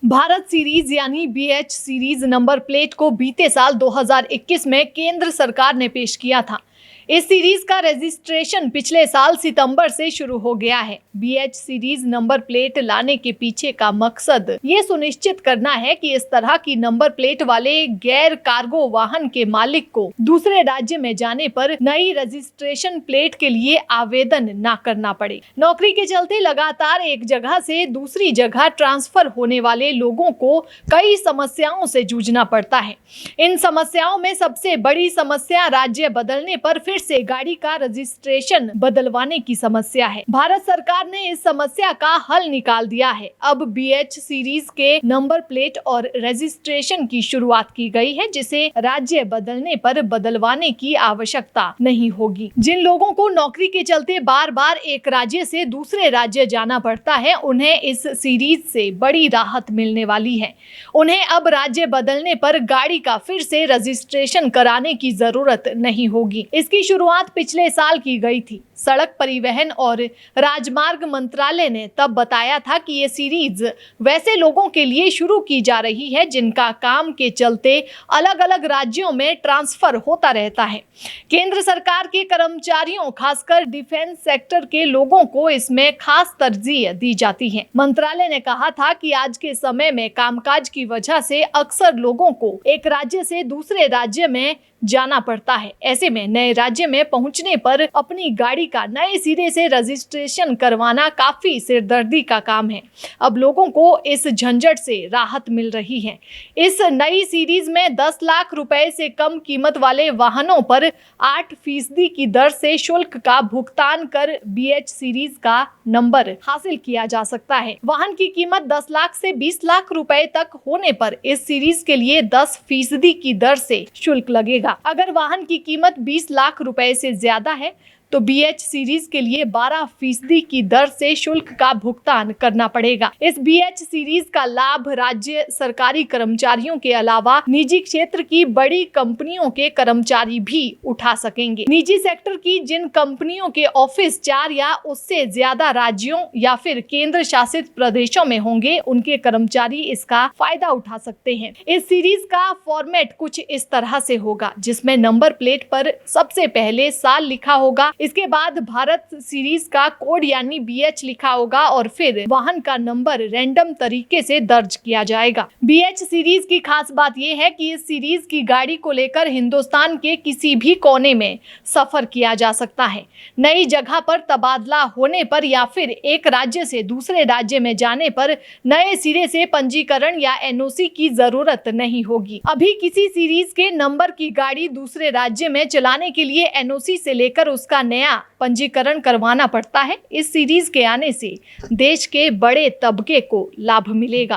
Bharat series यानी BH series number plate को बीते साल 2021 में केंद्र सरकार ने पेश किया था। इस सीरीज का रजिस्ट्रेशन पिछले साल सितंबर से शुरू हो गया है। बीएच सीरीज नंबर प्लेट लाने के पीछे का मकसद ये सुनिश्चित करना है कि इस तरह की नंबर प्लेट वाले गैर कार्गो वाहन के मालिक को दूसरे राज्य में जाने पर नई रजिस्ट्रेशन प्लेट के लिए आवेदन न करना पड़े। नौकरी के चलते लगातार एक जगह से दूसरी जगह ट्रांसफर होने वाले लोगों को कई समस्याओं से जूझना पड़ता है। इन समस्याओं में सबसे बड़ी समस्या राज्य बदलने पर फिर से गाड़ी का रजिस्ट्रेशन बदलवाने की समस्या है। भारत सरकार ने इस समस्या का हल निकाल दिया है। अब बीएच सीरीज के नंबर प्लेट और रजिस्ट्रेशन की शुरुआत की गई है, जिसे राज्य बदलने पर बदलवाने की आवश्यकता नहीं होगी। जिन लोगों को नौकरी के चलते बार बार एक राज्य से दूसरे राज्य जाना पड़ता है, उन्हें इस सीरीज से बड़ी राहत मिलने वाली है। उन्हें अब राज्य बदलने पर गाड़ी का फिर से रजिस्ट्रेशन कराने की जरूरत नहीं होगी। इसकी शुरुआत पिछले साल की गई थी। सड़क परिवहन और राजमार्ग मंत्रालय ने तब बताया था कि ये सीरीज वैसे लोगों के लिए शुरू की जा रही है जिनका काम के चलते अलग अलग राज्यों में ट्रांसफर होता रहता है। केंद्र सरकार के कर्मचारियों, खासकर डिफेंस सेक्टर के लोगों को इसमें खास तरजीह दी जाती है। मंत्रालय ने कहा था कि आज के समय में कामकाज की वजह से अक्सर लोगों को एक राज्य से दूसरे राज्य में जाना पड़ता है। ऐसे में नए राज्य में पहुंचने पर अपनी गाड़ी का नए सिरे से रजिस्ट्रेशन करवाना काफी सिरदर्दी का काम है। अब लोगों को इस झंझट से राहत मिल रही है। इस नई सीरीज में 10 लाख रुपए से कम कीमत वाले वाहनों पर 8% की दर से शुल्क का भुगतान कर बीएच सीरीज का नंबर हासिल किया जा सकता है। वाहन की कीमत 10 लाख से 20 लाख रुपए तक होने पर इस सीरीज के लिए 10% की दर से शुल्क लगेगा। अगर वाहन की कीमत 20 लाख रुपए से ज्यादा है तो बीएच सीरीज के लिए 12% की दर से शुल्क का भुगतान करना पड़ेगा। इस बीएच सीरीज का लाभ राज्य सरकारी कर्मचारियों के अलावा निजी क्षेत्र की बड़ी कंपनियों के कर्मचारी भी उठा सकेंगे। निजी सेक्टर की जिन कंपनियों के ऑफिस 4 या उससे ज्यादा राज्यों या फिर केंद्र शासित प्रदेशों में होंगे, उनके कर्मचारी इसका फायदा उठा सकते हैं। इस सीरीज का फॉर्मेट कुछ इस तरह से होगा, जिसमें नंबर प्लेट पर सबसे पहले साल लिखा होगा, इसके बाद भारत सीरीज का कोड यानी बीएच लिखा होगा और फिर वाहन का नंबर रैंडम तरीके से दर्ज किया जाएगा। बीएच सीरीज की खास बात यह है कि इस सीरीज की गाड़ी को लेकर हिंदुस्तान के किसी भी कोने में सफर किया जा सकता है। नई जगह पर तबादला होने पर या फिर एक राज्य से दूसरे राज्य में जाने पर नए सिरे से पंजीकरण या एनओसी की जरूरत नहीं होगी। अभी किसी सीरीज के नंबर की गाड़ी दूसरे राज्य में चलाने के लिए एनओसी से लेकर उसका नया पंजीकरण करवाना पड़ता है। इस सीरीज के आने से देश के बड़े तबके को लाभ मिलेगा।